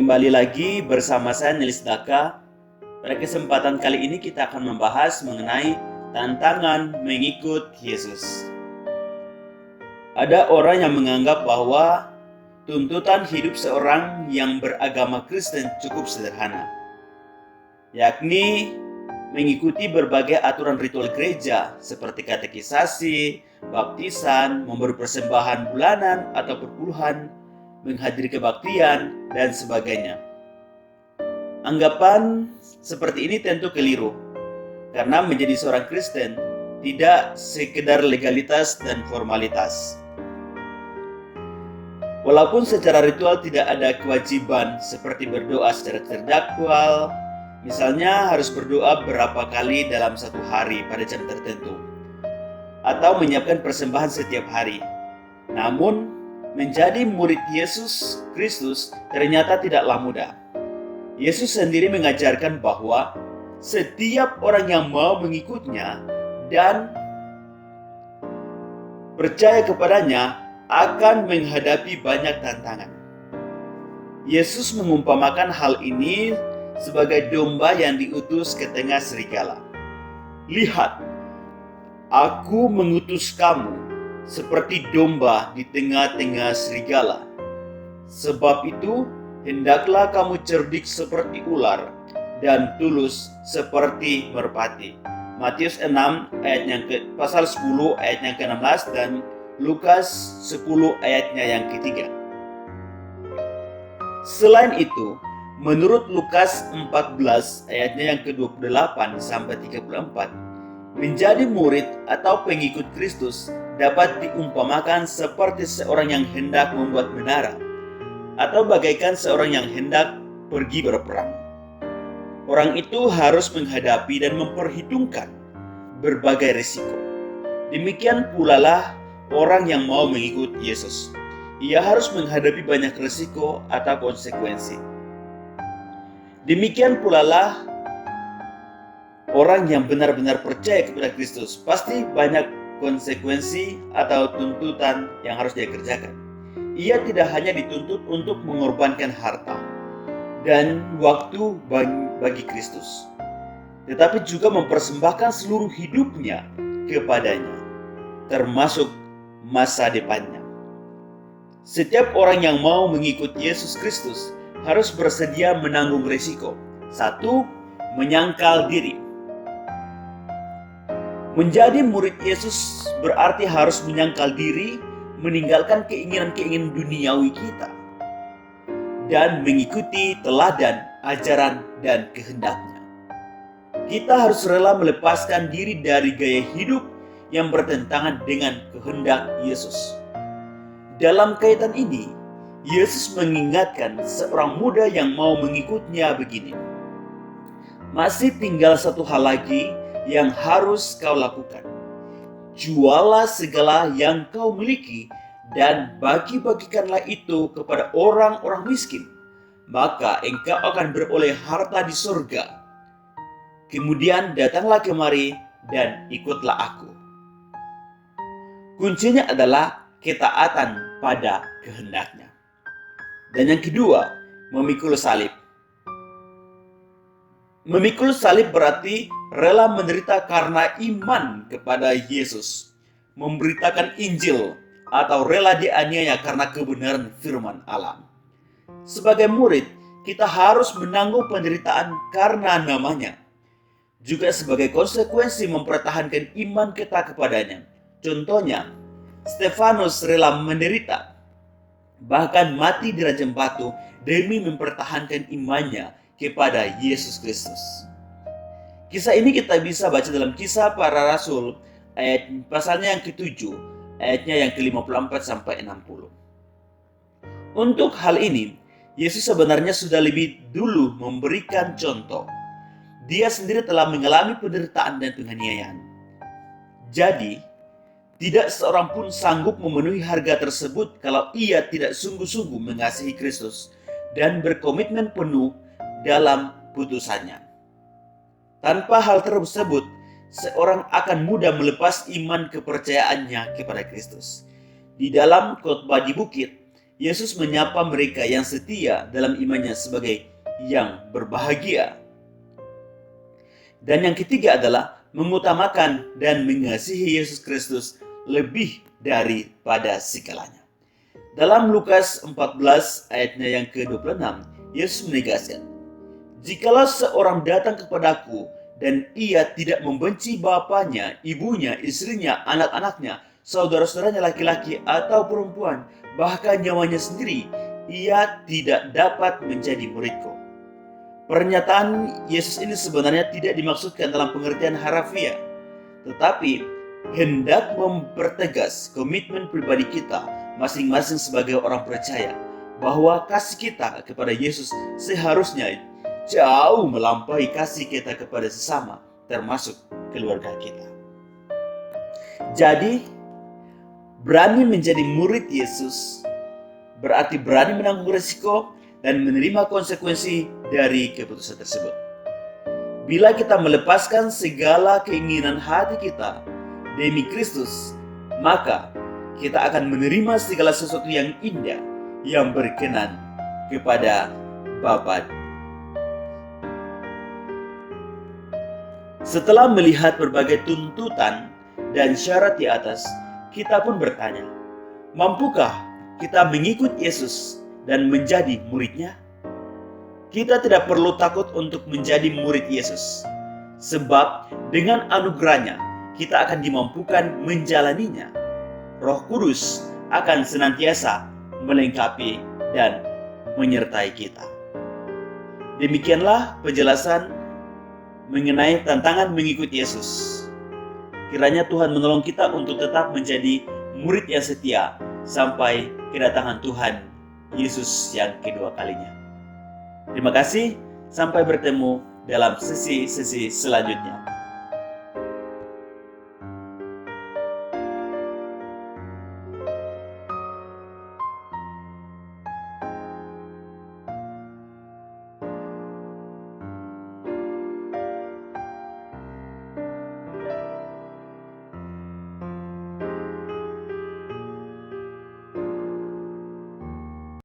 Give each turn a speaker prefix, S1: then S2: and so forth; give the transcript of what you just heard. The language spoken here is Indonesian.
S1: Kembali lagi bersama saya Nilis Daka. Pada kesempatan kali ini kita akan membahas mengenai tantangan mengikut Yesus. Ada orang yang menganggap bahwa tuntutan hidup seorang yang beragama Kristen cukup sederhana, yakni mengikuti berbagai aturan ritual gereja seperti katekisasi, baptisan, memberi persembahan bulanan atau perpuluhan, menghadiri kebaktian, dan sebagainya. Anggapan seperti ini tentu keliru, karena menjadi seorang Kristen tidak sekedar legalitas dan formalitas. Walaupun secara ritual tidak ada kewajiban seperti berdoa secara terdakwa, misalnya harus berdoa berapa kali dalam satu hari pada jam tertentu, atau menyiapkan persembahan setiap hari. Namun, menjadi murid Yesus Kristus ternyata tidaklah mudah. Yesus sendiri mengajarkan bahwa setiap orang yang mau mengikutnya dan percaya kepadanya akan menghadapi banyak tantangan. Yesus mengumpamakan hal ini sebagai domba yang diutus ke tengah serigala. Lihat, aku mengutus kamu seperti domba di tengah-tengah serigala. Sebab itu, hendaklah kamu cerdik seperti ular dan tulus seperti merpati. Matius 6 pasal 10 ayat yang ke-16 dan Lukas 10 ayatnya yang ketiga. Selain itu, menurut Lukas 14 ayatnya yang ke-28 sampai 34, menjadi murid atau pengikut Kristus dapat diumpamakan seperti seorang yang hendak membuat menara, atau bagaikan seorang yang hendak pergi berperang. Orang itu harus menghadapi dan memperhitungkan berbagai risiko. Demikian pula lah orang yang mau mengikut Yesus. Ia harus menghadapi banyak risiko atau konsekuensi. Demikian pula lah orang yang benar-benar percaya kepada Kristus, pasti banyak konsekuensi atau tuntutan yang harus dia kerjakan. Ia tidak hanya dituntut untuk mengorbankan harta dan waktu bagi Kristus, tetapi juga mempersembahkan seluruh hidupnya kepadanya, termasuk masa depannya. Setiap orang yang mau mengikut Yesus Kristus harus bersedia menanggung risiko. 1. Menyangkal diri. Menjadi murid Yesus berarti harus menyangkal diri, meninggalkan keinginan-keinginan duniawi kita, dan mengikuti teladan, ajaran, dan kehendaknya. Kita harus rela melepaskan diri dari gaya hidup yang bertentangan dengan kehendak Yesus. Dalam kaitan ini, Yesus mengingatkan seorang muda yang mau mengikutnya begini, masih tinggal satu hal lagi yang harus kau lakukan. Jualah segala yang kau miliki dan bagi-bagikanlah itu kepada orang-orang miskin, maka engkau akan beroleh harta di surga. Kemudian datanglah kemari dan ikutlah aku. Kuncinya adalah ketaatan pada kehendaknya. Dan yang kedua, memikul salib. Memikul salib berarti rela menderita karena iman kepada Yesus, memberitakan Injil, atau rela dianiaya karena kebenaran firman Allah. Sebagai murid, kita harus menanggung penderitaan karena namanya. Juga sebagai konsekuensi mempertahankan iman kita kepadanya. Contohnya, Stefanus rela menderita, bahkan mati di ranjang batu demi mempertahankan imannya kepada Yesus Kristus. Kisah ini kita bisa baca dalam Kisah Para Rasul pasalnya yang ke-7, ayatnya yang ke-54 sampai 60. Untuk hal ini, Yesus sebenarnya sudah lebih dulu memberikan contoh. Dia sendiri telah mengalami penderitaan dan penganiayaan. Jadi, tidak seorang pun sanggup memenuhi harga tersebut kalau ia tidak sungguh-sungguh mengasihi Kristus dan berkomitmen penuh dalam putusannya. Tanpa hal tersebut, seorang akan mudah melepas iman kepercayaannya kepada Kristus. Di dalam khotbah di bukit, Yesus menyapa mereka yang setia dalam imannya sebagai yang berbahagia. Dan yang ketiga adalah mengutamakan dan mengasihi Yesus Kristus lebih daripada segalanya. Dalam Lukas 14 ayatnya yang ke-26, Yesus menegaskan, "Jikalau seorang datang kepadaku dan ia tidak membenci bapaknya, ibunya, istrinya, anak-anaknya, saudara-saudaranya laki-laki atau perempuan, bahkan nyawanya sendiri, ia tidak dapat menjadi muridku." Pernyataan Yesus ini sebenarnya tidak dimaksudkan dalam pengertian harafiah, tetapi hendak mempertegas komitmen pribadi kita masing-masing sebagai orang percaya, bahwa kasih kita kepada Yesus seharusnya jauh melampaui kasih kita kepada sesama, termasuk keluarga kita. Jadi, berani menjadi murid Yesus berarti berani menanggung risiko dan menerima konsekuensi dari keputusan tersebut. Bila kita melepaskan segala keinginan hati kita demi Kristus, maka kita akan menerima segala sesuatu yang indah, yang berkenan kepada Bapa. Setelah melihat berbagai tuntutan dan syarat di atas, kita pun bertanya, mampukah kita mengikut Yesus dan menjadi muridnya? Kita tidak perlu takut untuk menjadi murid Yesus, sebab dengan anugerahnya kita akan dimampukan menjalaninya. Roh Kudus akan senantiasa melengkapi dan menyertai kita. Demikianlah penjelasan mengenai tantangan mengikut Yesus. Kiranya Tuhan menolong kita untuk tetap menjadi murid yang setia sampai kedatangan Tuhan Yesus yang kedua kalinya. Terima kasih, sampai bertemu dalam sesi-sesi selanjutnya.